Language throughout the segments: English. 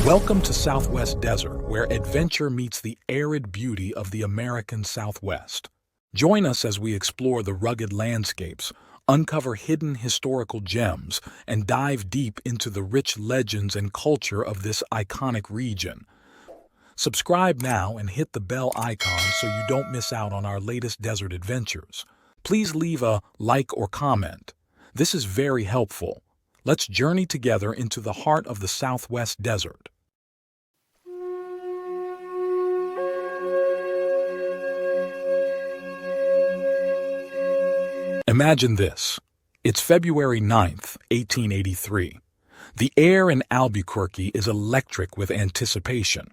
Welcome to Southwest Desert, where adventure meets the arid beauty of the American Southwest. Join us as we explore the rugged landscapes, uncover hidden historical gems, and dive deep into the rich legends and culture of this iconic region. Subscribe now and hit the bell icon so you don't miss out on our latest desert adventures. Please leave a like or comment. This is very helpful. Let's journey together into the heart of the Southwest Desert. Imagine this. It's February 9th, 1883. The air in Albuquerque is electric with anticipation.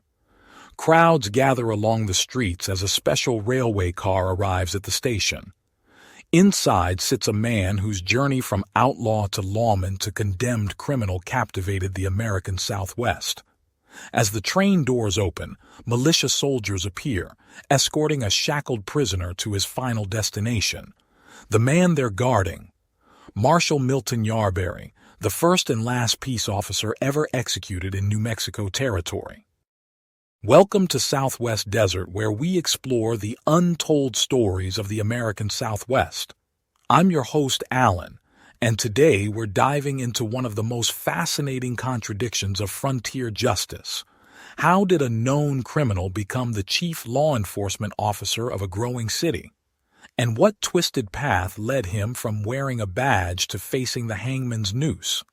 Crowds gather along the streets as a special railway car arrives at the station. Inside sits a man whose journey from outlaw to lawman to condemned criminal captivated the American Southwest. As the train doors open, militia soldiers appear, escorting a shackled prisoner to his final destination. The man they're guarding, Marshal Milton Yarberry, the first and last peace officer ever executed in New Mexico territory. Welcome to Southwest Desert, where we explore the untold stories of the American Southwest. I'm your host, Alan, and today we're diving into one of the most fascinating contradictions of frontier justice. How did a known criminal become the chief law enforcement officer of a growing city? And what twisted path led him from wearing a badge to facing the hangman's noose?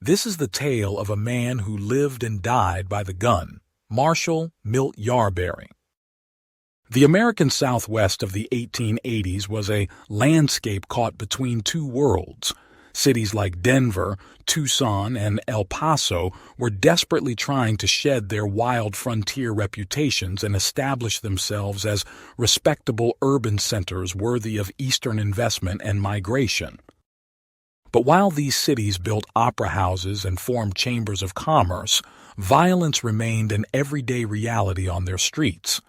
This is the tale of a man who lived and died by the gun, Marshal Milt Yarberry. The American Southwest of the 1880s was a landscape caught between two worlds. Cities like Denver, Tucson, and El Paso were desperately trying to shed their wild frontier reputations and establish themselves as respectable urban centers worthy of Eastern investment and migration. But while these cities built opera houses and formed chambers of commerce, violence remained an everyday reality on their streets.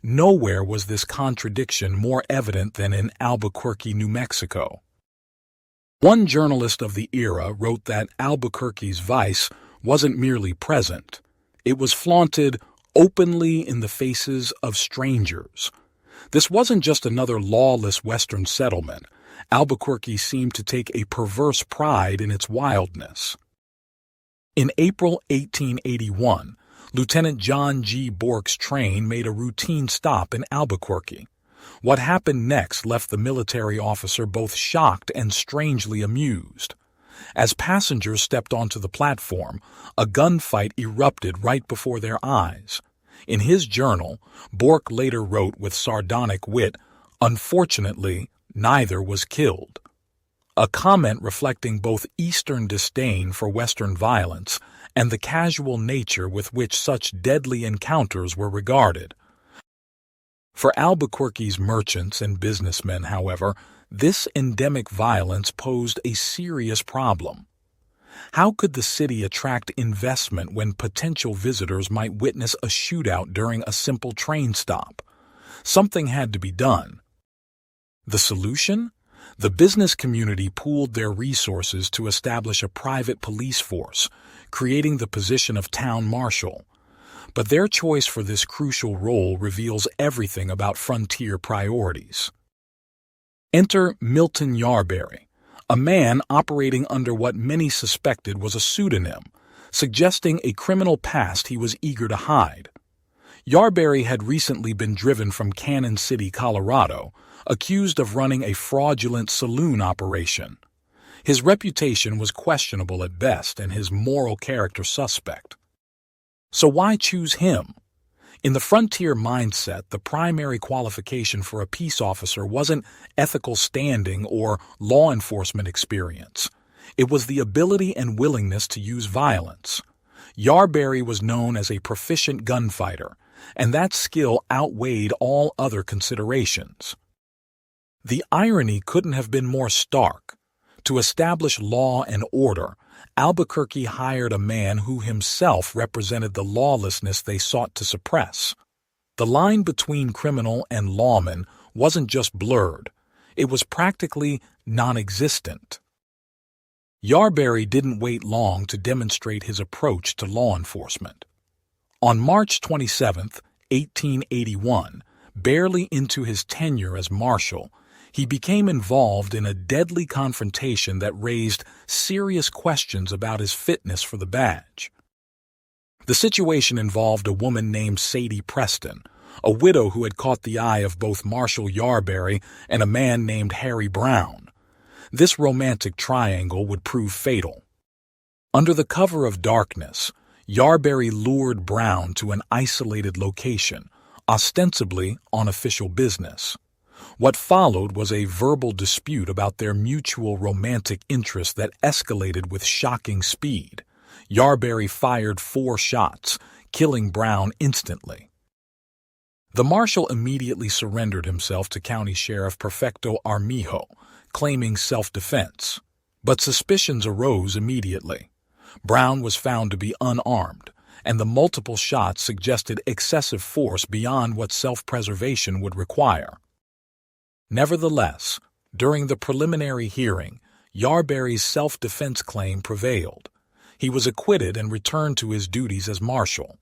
Nowhere was this contradiction more evident than in Albuquerque, New Mexico. One journalist of the era wrote that Albuquerque's vice wasn't merely present. It was flaunted openly in the faces of strangers. This wasn't just another lawless Western settlement. Albuquerque seemed to take a perverse pride in its wildness. In April 1881, Lieutenant John G. Bork's train made a routine stop in Albuquerque. What happened next left the military officer both shocked and strangely amused. As passengers stepped onto the platform, a gunfight erupted right before their eyes. In his journal, Bork later wrote with sardonic wit, "Unfortunately, neither was killed," a comment reflecting both Eastern disdain for Western violence and the casual nature with which such deadly encounters were regarded. For Albuquerque's merchants and businessmen, however, this endemic violence posed a serious problem. How could the city attract investment when potential visitors might witness a shootout during a simple train stop? Something had to be done. The solution? The business community pooled their resources to establish a private police force, creating the position of town marshal. But their choice for this crucial role reveals everything about frontier priorities. Enter Milton Yarberry, a man operating under what many suspected was a pseudonym, suggesting a criminal past he was eager to hide. Yarberry had recently been driven from Cannon City, Colorado, accused of running a fraudulent saloon operation. His reputation was questionable at best and his moral character suspect. So why choose him? In the frontier mindset, the primary qualification for a peace officer wasn't ethical standing or law enforcement experience. It was the ability and willingness to use violence. Yarberry was known as a proficient gunfighter, and that skill outweighed all other considerations. The irony couldn't have been more stark. To establish law and order, Albuquerque hired a man who himself represented the lawlessness they sought to suppress. The line between criminal and lawman wasn't just blurred, it was practically non-existent. Yarberry didn't wait long to demonstrate his approach to law enforcement. On March 27, 1881, barely into his tenure as marshal, he became involved in a deadly confrontation that raised serious questions about his fitness for the badge. The situation involved a woman named Sadie Preston, a widow who had caught the eye of both Marshal Yarberry and a man named Harry Brown. This romantic triangle would prove fatal. Under the cover of darkness, Yarberry lured Brown to an isolated location, ostensibly on official business. What followed was a verbal dispute about their mutual romantic interest that escalated with shocking speed. Yarberry fired 4 shots, killing Brown instantly. The marshal immediately surrendered himself to County Sheriff Perfecto Armijo, claiming self-defense. But suspicions arose immediately. Brown was found to be unarmed, and the multiple shots suggested excessive force beyond what self-preservation would require. Nevertheless, during the preliminary hearing, Yarberry's self-defense claim prevailed. He was acquitted and returned to his duties as marshal.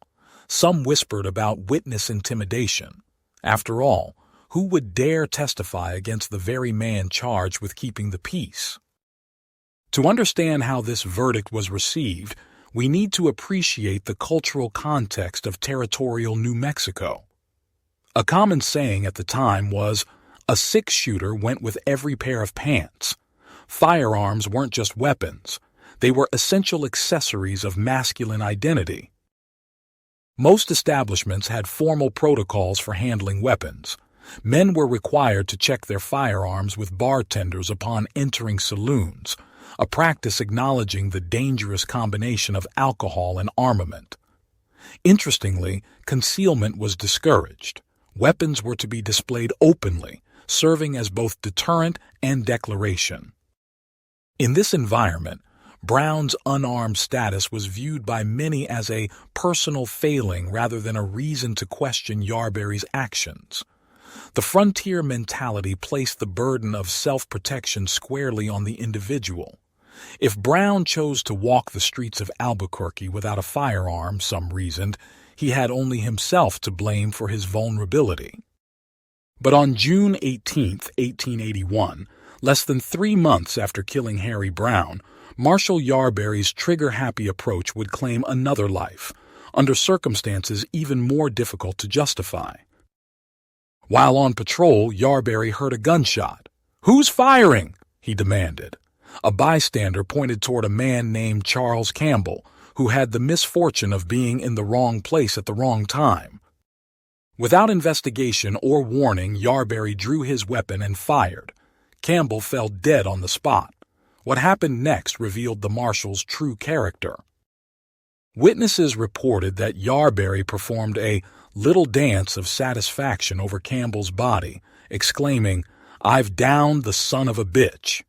Some whispered about witness intimidation. After all, who would dare testify against the very man charged with keeping the peace? To understand how this verdict was received, we need to appreciate the cultural context of territorial New Mexico. A common saying at the time was, "A six-shooter went with every pair of pants." Firearms weren't just weapons. They were essential accessories of masculine identity. Most establishments had formal protocols for handling weapons. Men were required to check their firearms with bartenders upon entering saloons, a practice acknowledging the dangerous combination of alcohol and armament. Interestingly, concealment was discouraged. Weapons were to be displayed openly, serving as both deterrent and declaration. In this environment, Brown's unarmed status was viewed by many as a personal failing rather than a reason to question Yarberry's actions. The frontier mentality placed the burden of self-protection squarely on the individual. If Brown chose to walk the streets of Albuquerque without a firearm, some reasoned, he had only himself to blame for his vulnerability. But on June 18, 1881, less than 3 months after killing Harry Brown, Marshal Yarberry's trigger-happy approach would claim another life, under circumstances even more difficult to justify. While on patrol, Yarberry heard a gunshot. "Who's firing?" he demanded. A bystander pointed toward a man named Charles Campbell, who had the misfortune of being in the wrong place at the wrong time. Without investigation or warning, Yarberry drew his weapon and fired. Campbell fell dead on the spot. What happened next revealed the marshal's true character. Witnesses reported that Yarberry performed a little dance of satisfaction over Campbell's body, exclaiming, "I've downed the son of a bitch."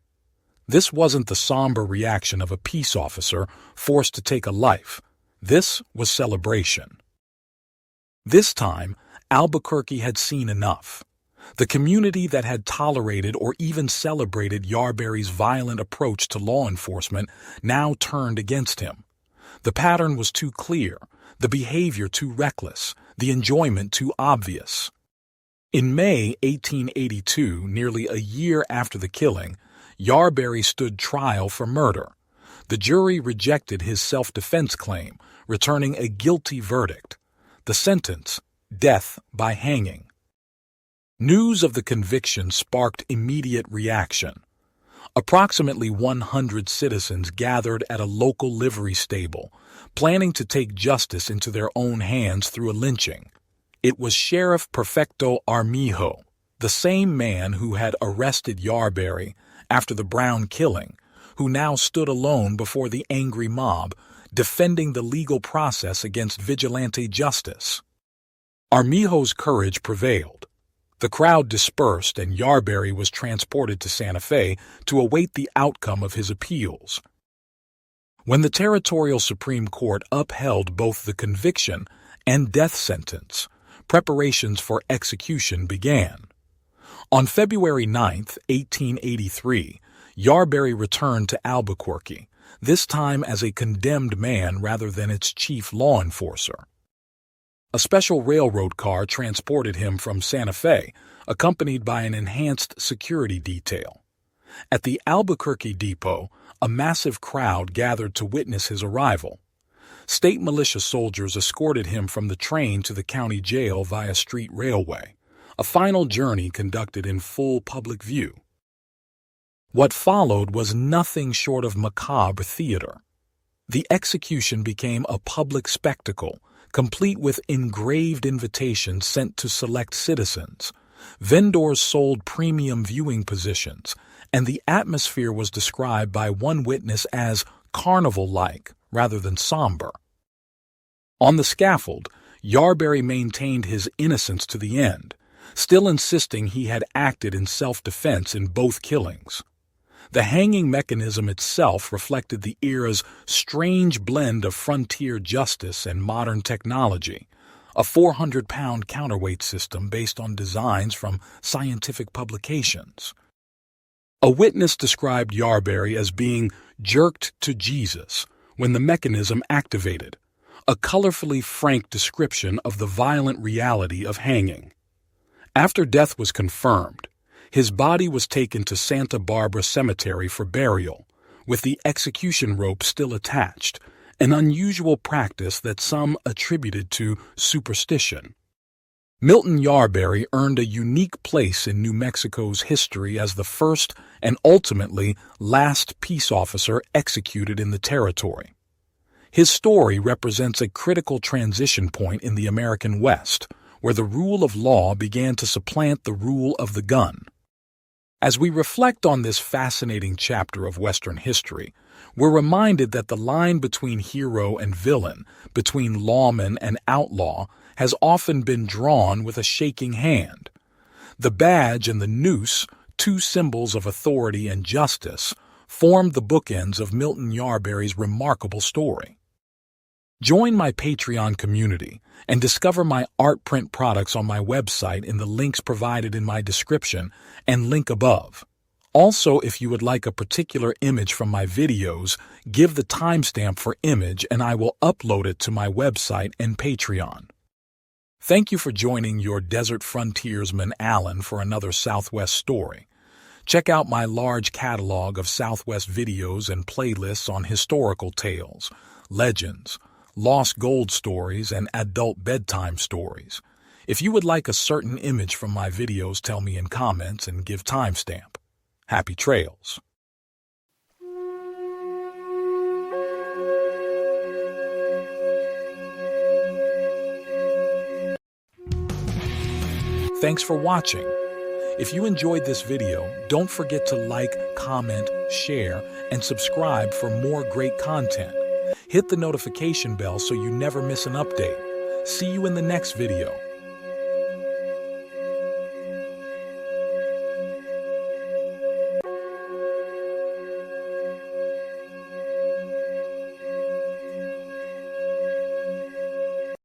This wasn't the somber reaction of a peace officer forced to take a life. This was celebration. This time, Albuquerque had seen enough. The community that had tolerated or even celebrated Yarberry's violent approach to law enforcement now turned against him. The pattern was too clear, the behavior too reckless, the enjoyment too obvious. In May 1882, nearly a year after the killing, Yarberry stood trial for murder. The jury rejected his self-defense claim, returning a guilty verdict. The sentence, death by hanging. News of the conviction sparked immediate reaction. Approximately 100 citizens gathered at a local livery stable, planning to take justice into their own hands through a lynching. It was Sheriff Perfecto Armijo, the same man who had arrested Yarberry after the Brown killing, who now stood alone before the angry mob, defending the legal process against vigilante justice. Armijo's courage prevailed. The crowd dispersed and Yarberry was transported to Santa Fe to await the outcome of his appeals. When the Territorial Supreme Court upheld both the conviction and death sentence, preparations for execution began. On February 9, 1883, Yarberry returned to Albuquerque, this time as a condemned man rather than its chief law enforcer. A special railroad car transported him from Santa Fe, accompanied by an enhanced security detail. At the Albuquerque depot, a massive crowd gathered to witness his arrival. State militia soldiers escorted him from the train to the county jail via street railway, a final journey conducted in full public view. What followed was nothing short of macabre theater. The execution became a public spectacle, complete with engraved invitations sent to select citizens. Vendors sold premium viewing positions, and the atmosphere was described by one witness as carnival-like rather than somber. On the scaffold, Yarberry maintained his innocence to the end, still insisting he had acted in self-defense in both killings. The hanging mechanism itself reflected the era's strange blend of frontier justice and modern technology, a 400-pound counterweight system based on designs from scientific publications. A witness described Yarberry as being jerked to Jesus when the mechanism activated, a colorfully frank description of the violent reality of hanging. After death was confirmed, his body was taken to Santa Barbara Cemetery for burial, with the execution rope still attached, an unusual practice that some attributed to superstition. Milton Yarberry earned a unique place in New Mexico's history as the first and ultimately last peace officer executed in the territory. His story represents a critical transition point in the American West, where the rule of law began to supplant the rule of the gun. As we reflect on this fascinating chapter of Western history, we're reminded that the line between hero and villain, between lawman and outlaw, has often been drawn with a shaking hand. The badge and the noose, two symbols of authority and justice, formed the bookends of Milton Yarberry's remarkable story. Join my Patreon community and discover my art print products on my website in the links provided in my description and link above. Also, if you would like a particular image from my videos, give the timestamp for image and I will upload it to my website and Patreon. Thank you for joining your desert frontiersman Alan for another Southwest story. Check out my large catalog of Southwest videos and playlists on historical tales, legends, lost gold stories, and adult bedtime stories. If you would like a certain image from my videos, tell me in comments and give timestamp. Happy trails. Thanks for watching. If you enjoyed this video, don't forget to like, comment, share, and subscribe for more great content. Hit the notification bell so you never miss an update. See you in the next video.